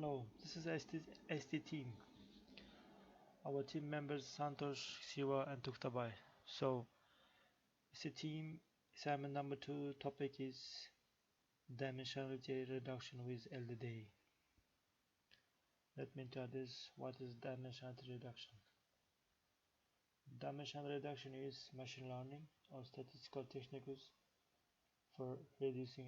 Hello, this is ST team. Our team members Santosh, Shiva and Tuktabai. So, ST team assignment number 2 topic is dimensionality reduction with LDA. Let me tell this, what is dimensionality reduction? Dimensional reduction is machine learning or statistical techniques for reducing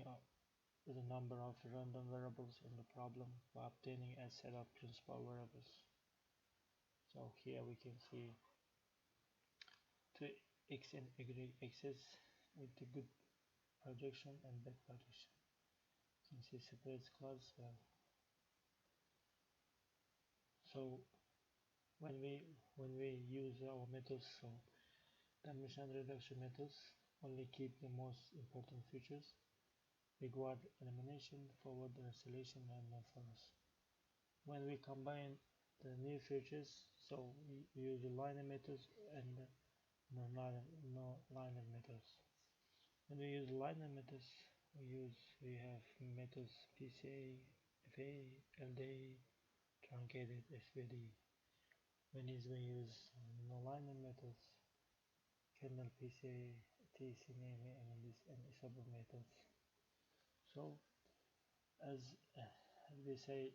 the number of random variables in the problem by obtaining a set of principal variables. So here we can see two x and y axis with the good projection and bad projection. You can see separates class well. So when we use our methods, so dimension reduction methods only keep the most important features, backward elimination, forward isolation, and no force. When we combine the new features, so we use the linear methods and no-linear methods. When we use linear methods, we have methods PCA, FA, LDA, truncated SVD. When we use no-linear methods, kernel PCA, TCNMA, and ISABO methods. So as we say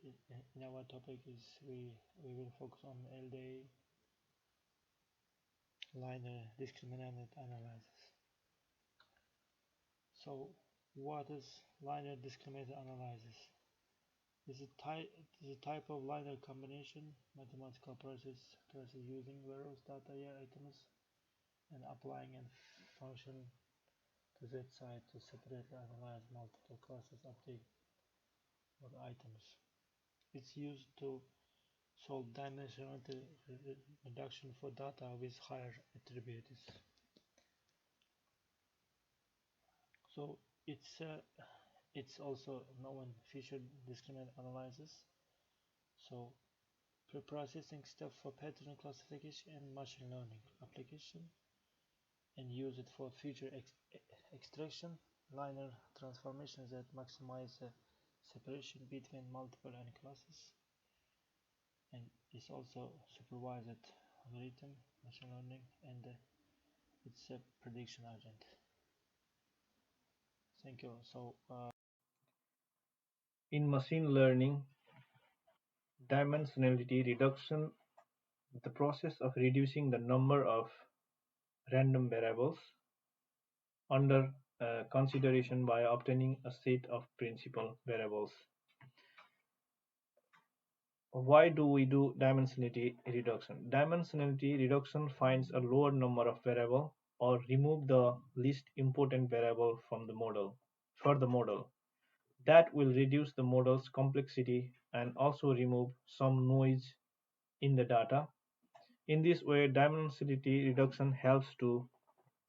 in our topic is we will focus on LDA linear discriminant analysis. So what is linear discriminant analysis? Is a type of linear combination mathematical process using various data items and applying a function to that side to separately analyze multiple classes of the items. It's used to solve dimensionality reduction for data with higher attributes. So it's also known feature discriminant analysis. So pre-processing step for pattern classification and machine learning application, and use it for feature extraction, linear transformations that maximize the separation between multiple n classes, and is also supervised algorithm, machine learning, and it's a prediction agent. Thank you. So In machine learning, dimensionality reduction, the process of reducing the number of random variables under consideration by obtaining a set of principal variables. Why do we do dimensionality reduction? Dimensionality reduction finds a lower number of variables or remove the least important variable from the model for the model. That will reduce the model's complexity and also remove some noise in the data. In this way, dimensionality reduction helps to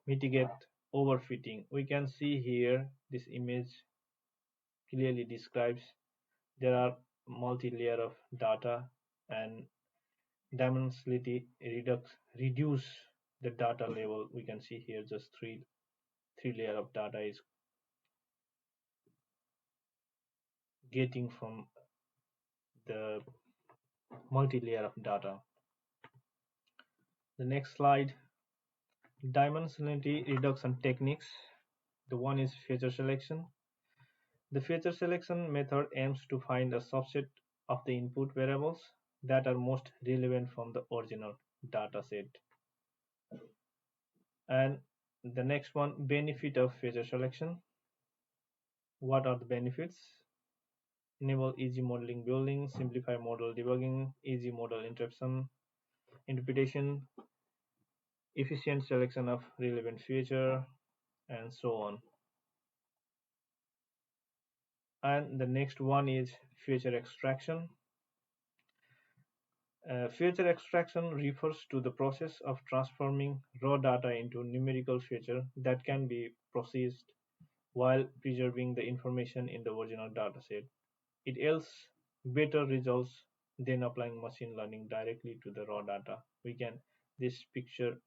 mitigate overfitting. We can see here this image clearly describes there are multi-layer of data, and dimensionality reduce the data level. We can see here just three layer of data is getting from the multi-layer of data. The next slide, dimensionality reduction techniques. The one is feature selection. The feature selection method aims to find a subset of the input variables that are most relevant from the original data set. And the next one, benefit of feature selection. What are the benefits? Enable easy modeling building, simplify model debugging, easy model interpretation, efficient selection of relevant feature, and so on. And the next one is feature extraction. Feature extraction refers to the process of transforming raw data into numerical feature that can be processed while preserving the information in the original dataset. It yields better results than applying machine learning directly to the raw data. This picture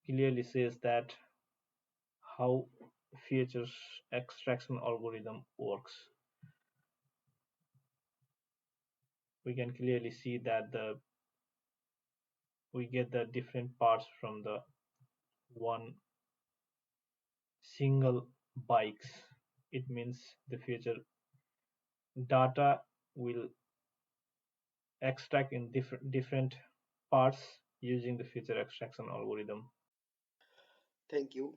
clearly says that how features extraction algorithm works. we can clearly see that the we get the different parts from the one single bikes. It means the future data will extract in different parts using the feature extraction algorithm. Thank you.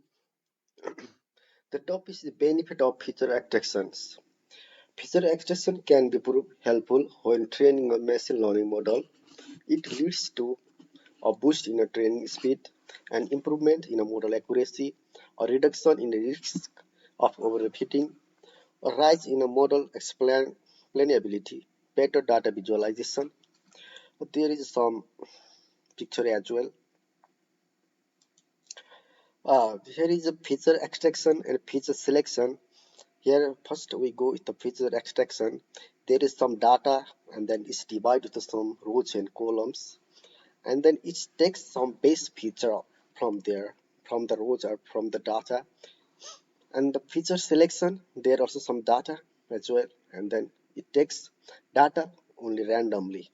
The top is the benefit of feature extractions. Feature extraction can be proved helpful when training a machine learning model. It leads to a boost in a training speed, an improvement in a model accuracy, a reduction in the risk of overfitting, a rise in a model explainability, better data visualization. There is some picture as well. Here is a feature extraction and feature selection. Here first we go with the feature extraction. There is some data and then it's divided into some rows and columns, and then it takes some base feature from there, from the rows or from the data. And the feature selection, there are also some data as well, and then it takes data only randomly,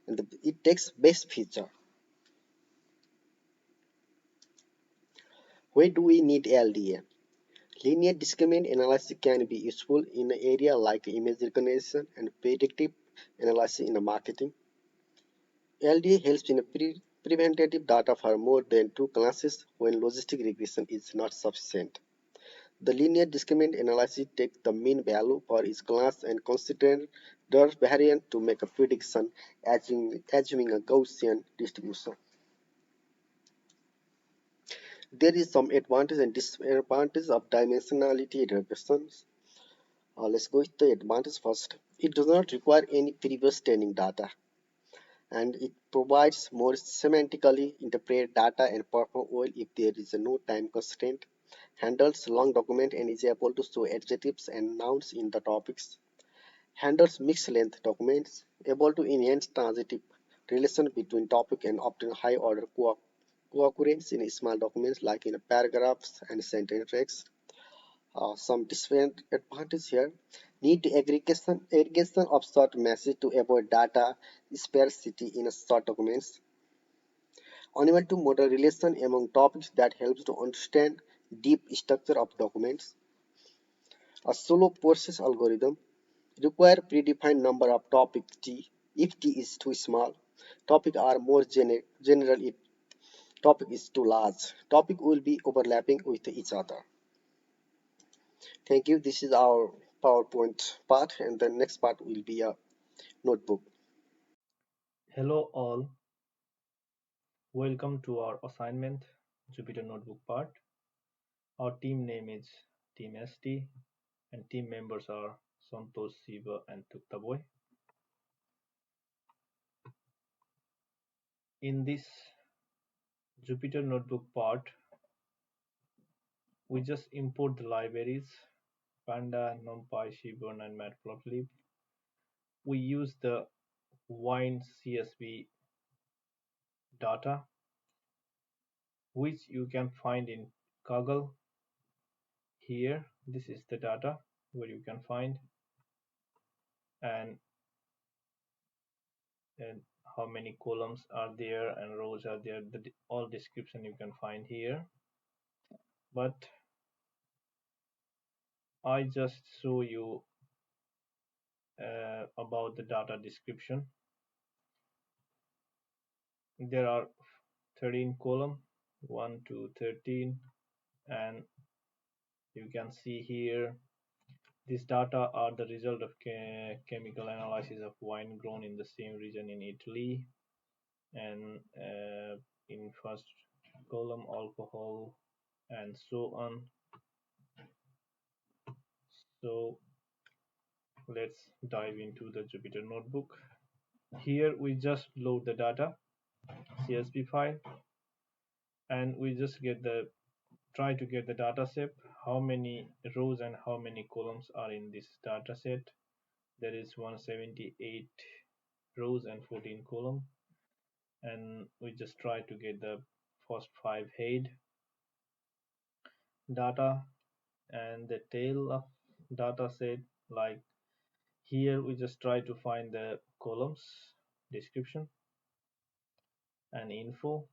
and it takes base feature. Why do we need LDA? Linear discriminant analysis can be useful in an area like image recognition and predictive analysis in marketing. LDA helps in preventative data for more than two classes when logistic regression is not sufficient. The linear discriminant analysis takes the mean value for each class and considers the variance to make a prediction, assuming a Gaussian distribution. There is some advantage and disadvantage of dimensionality reduction. Let's go with the advantage first. It does not require any previous training data, and it provides more semantically interpreted data and perform well if there is no time constraint. Handles long document and is able to show adjectives and nouns in the topics. Handles mixed length documents, able to enhance transitive relation between topic and obtain high order co-occurrence in small documents like in paragraphs and sentence text. Some disadvantages here. Need aggregation of short message to avoid data sparsity in short documents. Unable to model relation among topics that helps to understand deep structure of documents. A solo process algorithm require predefined number of topic T. If T is too small, topic are more general if topic is too large. Topic will be overlapping with each other. Thank you. This is our PowerPoint part, and the next part will be a notebook. Hello all, welcome to our assignment Jupyter Notebook part. Our team name is Team ST and team members are Santosh, Siva and Tuktaboy. In this Jupyter Notebook part, we just import the libraries Panda, NumPy, Seaborn and Matplotlib. We use the wine CSV data, which you can find in Kaggle. Here, this is the data where you can find and, and how many columns are there and rows are there. All description you can find here. But I just show you about the data description. There are 13 column 1 to 13, and you can see here these data are the result of chemical analysis of wine grown in the same region in Italy, and in first column alcohol and so on. So let's dive into the Jupyter notebook. Here we just load the data CSV file, and we just try to get the data set, how many rows and how many columns are in this data set. There is 178 rows and 14 columns, and we just try to get the first 5 head data and the tail of data set. Like Here we just try to find the columns, description and info,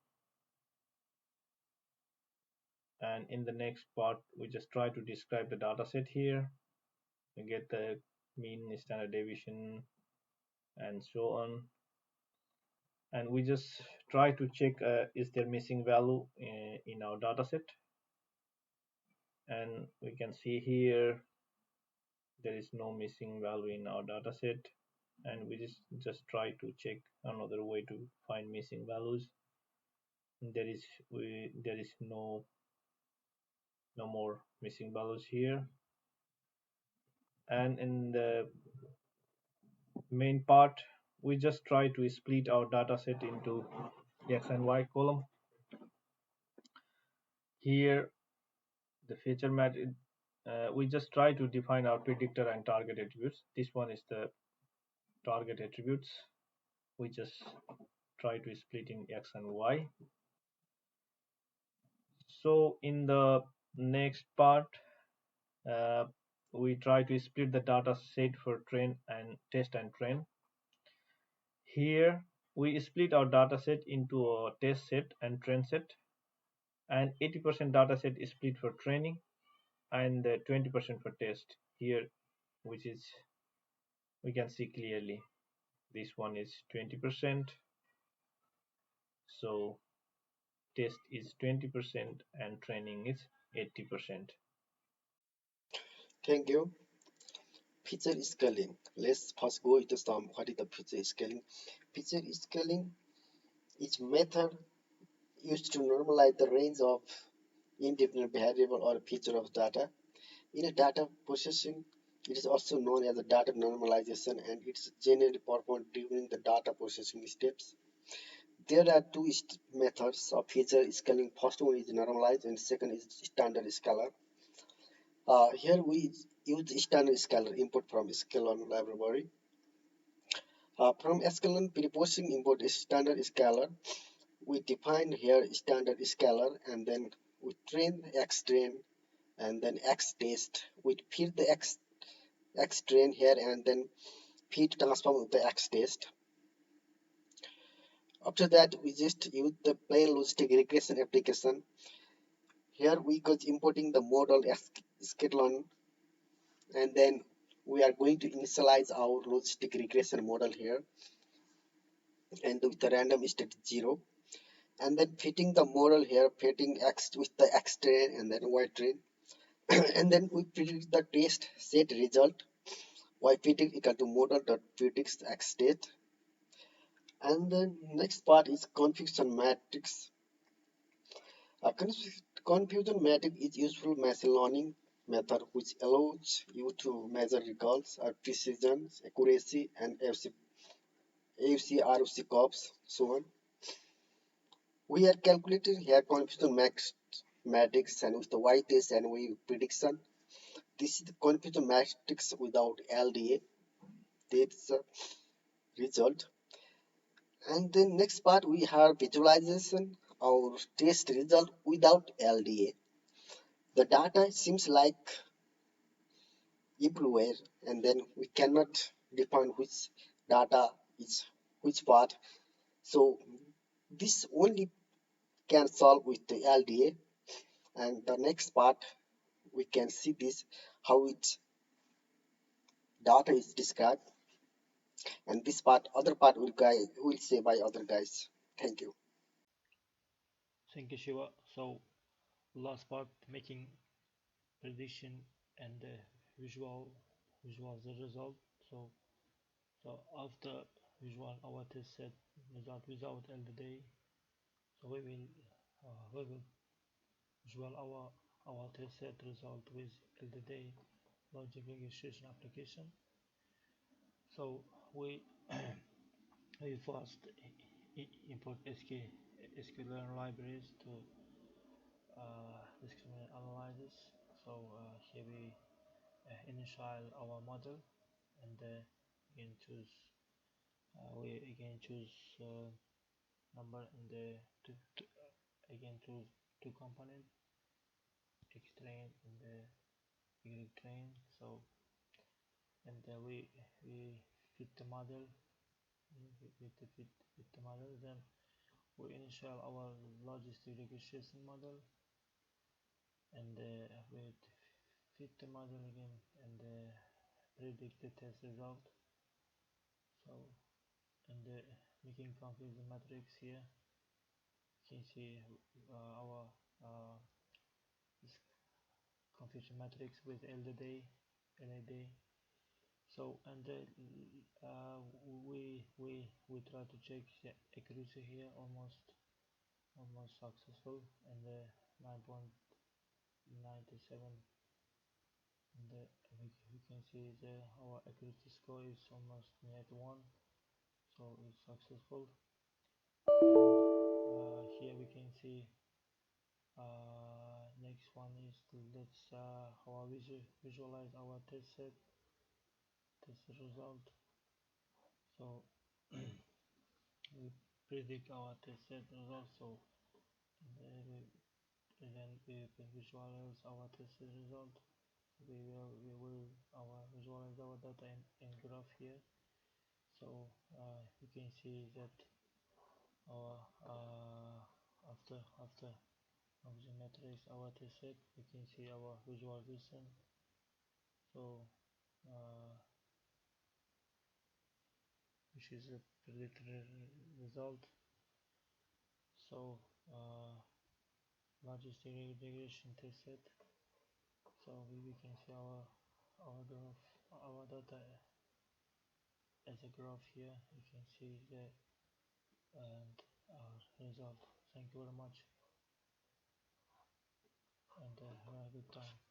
and in the next part we just try to describe the data set here. We get the mean, standard deviation and so on, and we just try to check is there missing value in our data set, and we can see here there is no missing value in our data set, and we just try to check another way to find missing values. There is no more missing values here, and in the main part we just try to split our data set into x and y column. Here the feature matrix, we just try to define our predictor and target attributes. This one is the target attributes. We just try to split in x and y. So in the next part, we try to split the data set for train and test and train. Here we split our data set into a test set and train set, and 80% data set is split for training and 20% for test. Here, which is we can see clearly this one is 20%, so test is 20% and training is 80%. Thank you. Feature scaling. Let's first go into some what is the feature scaling. Feature scaling is method used to normalize the range of independent variable or feature of data. In a data processing, it is also known as a data normalization, and it's generally performed during the data processing steps. There are two methods of feature scaling. First one is normalized and second is standard scalar. Here we use standard scalar input from Scalon library. From Scalon pre-processing import is standard scalar. We define here standard scalar, and then we train X train and then X test. We feed the X train here and then feed transform of the X test. After that, we just use the plain logistic regression application. Here we go importing the model sklearn, and then we are going to initialize our logistic regression model here, and with the random state 0, and then fitting the model here, fitting X with the X train and then Y train, and then we predict the test set result. Y fitting equal to model dot predicts X state. And then next part is confusion matrix. A confusion matrix is useful machine learning method which allows you to measure results at precision, accuracy, and AUC, ROC curves, so on. We are calculating here confusion matrix and with the Y test and Y prediction. This is the confusion matrix without LDA. That's the result. And then next part we have visualization or test result without LDA. The data seems like everywhere, and then we cannot define which data is which part. So this only can solve with the LDA. And the next part we can see this how its data is described. And this part, other part will say by other guys. Thank you. Thank you, Shiva. So last part, making prediction and visual the result. So after visual our test set result without LDA, so we will visual our test set result with LDA logic registration application. So we we first import SQL libraries to discriminant analysis. So here we initial our model, and again choose we again choose number in the again choose two component X train and the Y train. So and we fit the model. Fit the model. Then we initial our logistic regression model, and we fit the model again, and predict the test result. So, and making confusion matrix here, you can see our this confusion matrix with LDA. So, and we try to check the accuracy here, almost successful, and 9.97, and we can see our accuracy score is almost near to 1, so it's successful. And here we can see next one is let's how I visualize our test result. So we predict our test set result. So then we visualize our test set result. We will visualize our data in graph here. So you can see that our after the matrix our test set, you can see our visualization. So which is a predicted result. So logistic regression test set. So we can see our graph, our data as a graph here. You can see the and our result. Thank you very much, and have a good time.